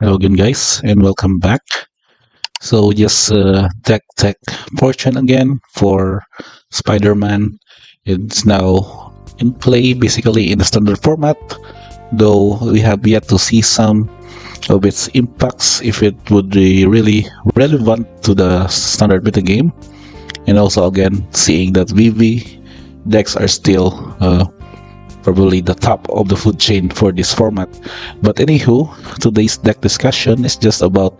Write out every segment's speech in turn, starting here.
Hello again, guys, and welcome back. So, just tech portion again for Spider-Man. It's now in play, basically in the standard format, though we have yet to see some of its impacts if it would be really relevant to the standard meta game. And also, again, seeing that VV decks are still probably the top of the food chain for this format. But anywho, today's deck discussion is just about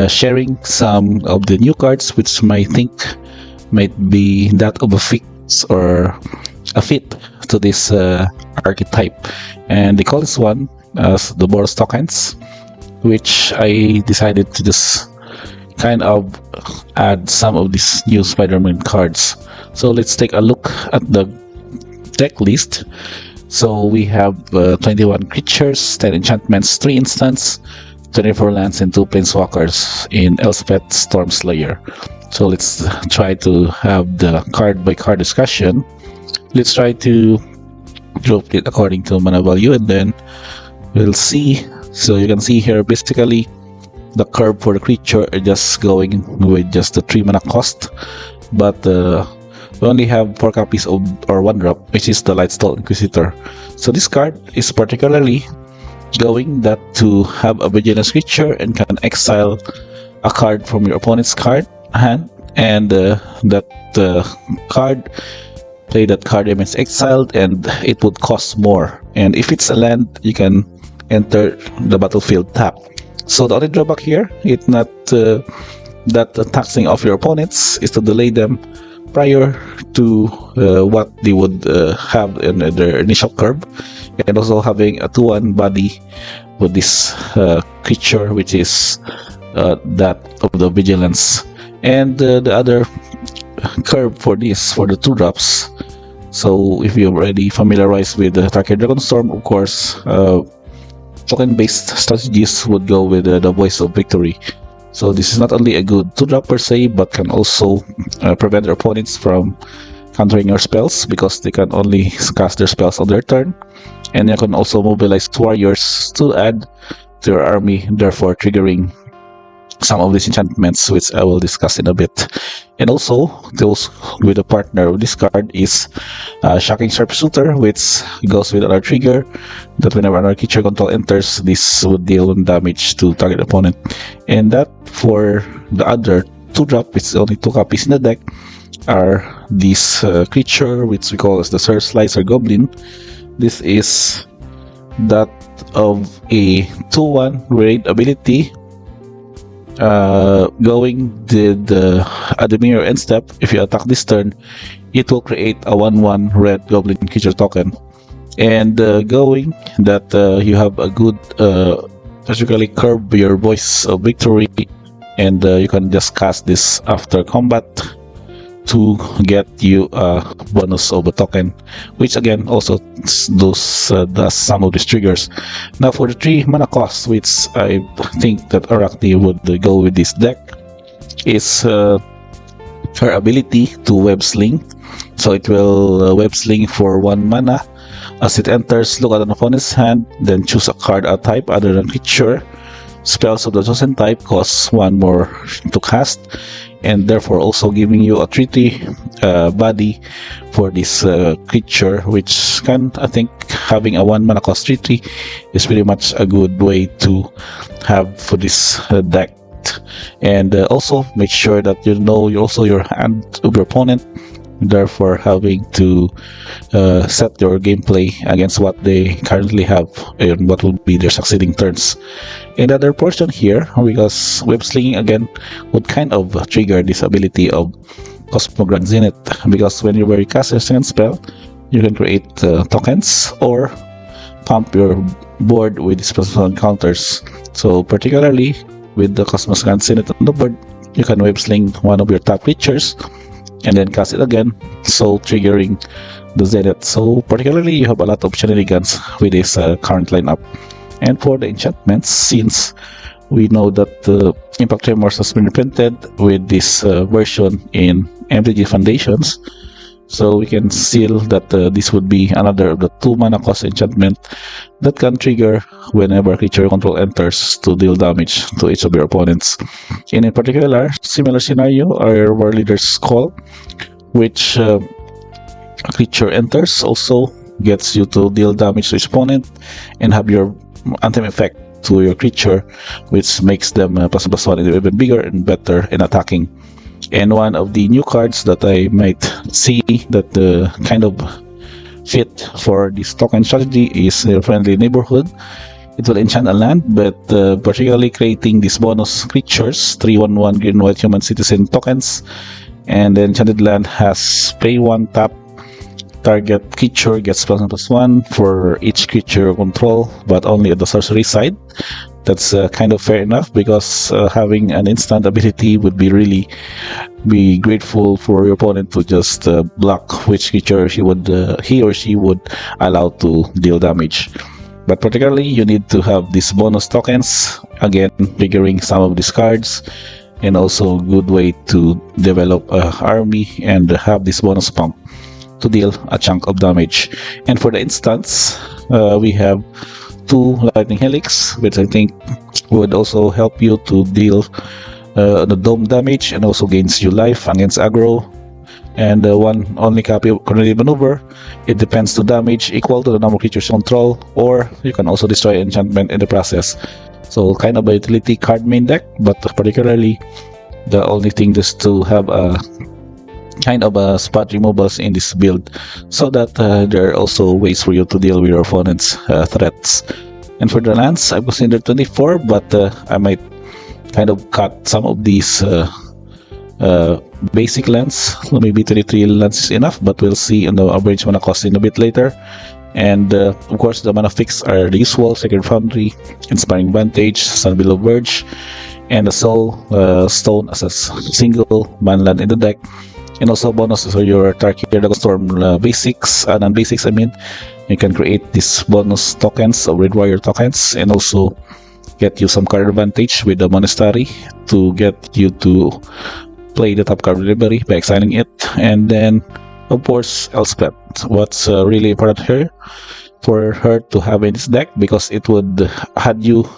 sharing some of the new cards which I think might be that of a fix or a fit to this archetype. And they call this one as the Boros tokens, which I decided to just kind of add some of these new Spider-Man cards. So let's take a look at the deck list. So we have 21 creatures, 10 enchantments, 3 instants, 24 lands, and 2 planeswalkers in Elspeth Stormslayer. So let's try to have the card by card discussion. Let's try to group it according to mana value, and then we'll see. So you can see here basically the curve for the creature are just going with just the 3 mana cost, but we only have 4 copies of or 1 drop, which is the Lightstall Inquisitor. So this card is particularly going that to have a vigilance creature and can exile a card from your opponent's card hand, and that card play that card remains exiled, and it would cost more. And if it's a land, you can enter the battlefield tap. So the only drawback here, it's not that taxing of your opponents, is to delay them prior to what they would have in their initial curve, and also having a 2-1 body with this creature, which is that of the vigilance. And the other curve for this, for the 2 drops, so if you're already familiarized with the Tarkir Dragonstorm, of course, token based strategies would go with the Voice of Victory. So this is not only a good 2-drop per se, but can also prevent their opponents from countering your spells, because they can only cast their spells on their turn. And you can also mobilize warriors to add to your army, therefore triggering some of these enchantments, which I will discuss in a bit. And also, those with a partner of this card is Shocking Sharpshooter, which goes with another trigger that whenever another creature control enters, this would deal 1 damage to target opponent. And that for the other 2-drop, it's only 2 copies in the deck, are this creature, which we call as the Sir Slicer Goblin. This is that of a 2-1 raid ability. Going the Admir end step, if you attack this turn, it will create a 1-1 red goblin creature token. And going that you have a good basically curb your Voice of Victory, and you can just cast this after combat to get you a bonus of a token, which again also does some of these triggers. Now for the 3 mana cost, which I think that Arachne would go with this deck, is her ability to web sling. So it will web sling for 1 mana. As it enters, look at an opponent's hand, then choose a card a type other than creature. Spells of the chosen type costs 1 more to cast, and therefore also giving you a 3/3 body for this creature, which can, I think, having a 1 mana cost 3/3 is pretty much a good way to have for this deck. And also make sure that you know also your hand of your opponent, therefore having to set your gameplay against what they currently have and what will be their succeeding turns. Another portion here, because web slinging again would kind of trigger this ability of Cosmograph Zenith, because whenever you cast a second spell, you can create tokens or pump your board with special encounters. So particularly with the Cosmograph Zenith on the board, you can web sling one of your top creatures and then cast it again, so triggering the Zenith. So particularly you have a lot of shenanigans with this current lineup. And for the enchantments, since we know that the Impact Tremors has been reprinted with this version in MTG Foundations, So we can seal that this would be another of the 2 mana cost enchantment that can trigger whenever creature control enters to deal damage to each of your opponents. In a particular, similar scenario, our War Leader's Call, which a creature enters also gets you to deal damage to each opponent and have your anthem effect to your creature, which makes them +1 even bigger and better in attacking. And one of the new cards that I might see that kind of fit for this token strategy is Friendly Neighborhood. It will enchant a land, but particularly creating these bonus creatures, 3/1/1 green white human citizen tokens. And the enchanted land has pay 1 tap. Target creature gets +1/+1 for each creature control, but only at the sorcery side. That's kind of fair enough, because having an instant ability would be grateful for your opponent to just block which creature he or she would allow to deal damage. But particularly, you need to have these bonus tokens, again figuring some of these cards, and also a good way to develop an army and have this bonus pump to deal a chunk of damage. And for the instance, we have 2 Lightning Helix, which I think would also help you to deal the dome damage and also gains you life against aggro. And one only copy of Coordinated Maneuver. It depends to damage equal to the number of creatures you control, or you can also destroy enchantment in the process. So kind of a utility card main deck, but particularly the only thing is to have a kind of spot removals in this build, so that there are also ways for you to deal with your opponent's threats. And for the lands, I was in there 24, but I might kind of cut some of these basic lands. Maybe 23 lands is enough, but we'll see on the average mana cost in a bit later. And of course, the mana fix are the usual: Sacred Foundry, Inspiring Vantage, Sunbelow Verge, and the Soul Stone as a single mana land in the deck. And also bonuses for your Tarkir Storm basics, non-basics I mean. You can create these bonus tokens or Red Warrior tokens, and also get you some card advantage with the Monastery to get you to play the top card delivery by exiling it. And then, of course, Elspeth. What's really important here for her to have in this deck, because it would had you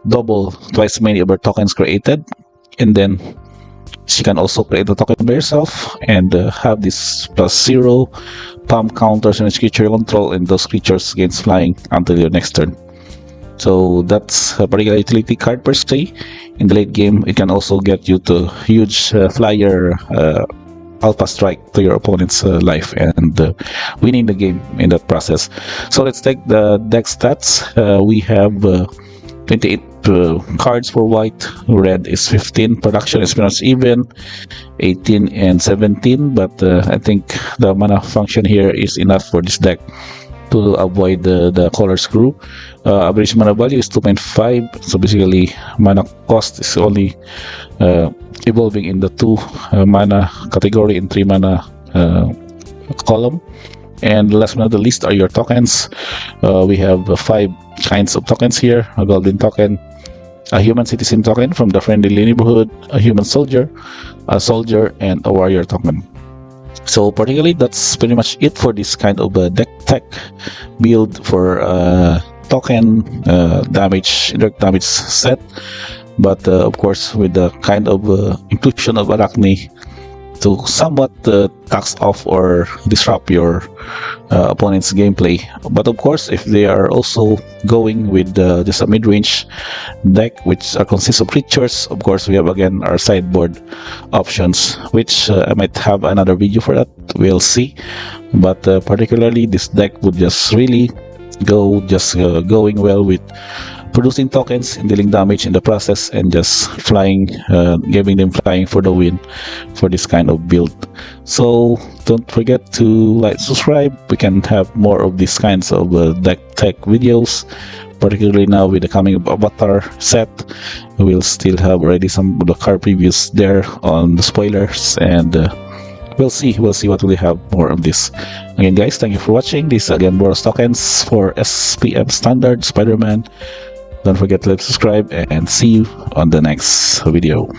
double twice many of her tokens created, and then she can also create a token by herself and have this +0 pump counters on each creature you control, and those creatures gains flying until your next turn. So that's a particular utility card per se. In the late game, it can also get you to huge flyer alpha strike to your opponent's life, and winning the game in that process. So let's take the deck stats. We have 28 cards for white. Red is 15. Production is pretty much even, 18 and 17. But I think the mana function here is enough for this deck to avoid the color screw. Average mana value is 2.5. So basically, mana cost is only evolving in the 2 mana category and 3 mana column. And last but not the least are your tokens. We have 5 kinds of tokens here: a golden token, a human citizen token from the Friendly Neighborhood, a human soldier, a soldier, and a warrior token. So particularly, that's pretty much it for this kind of deck tech build for token damage, direct damage set. But of course, with the kind of inclusion of Arachne to somewhat tax off or disrupt your opponent's gameplay. But of course, if they are also going with just a mid-range deck which consists of creatures, of course we have again our sideboard options, which I might have another video for that, we'll see. But particularly this deck would just really going well with producing tokens and dealing damage in the process, and just flying, giving them flying for the win for this kind of build. So don't forget to like, subscribe. We can have more of these kinds of deck tech videos, particularly now with the coming of Avatar set. We'll still have already some of the card previews there on the spoilers, and we'll see what we have more of this. Again guys, thank you for watching. This is again Boros tokens for SPM Standard Spider-Man. Don't forget to subscribe, and see you on the next video.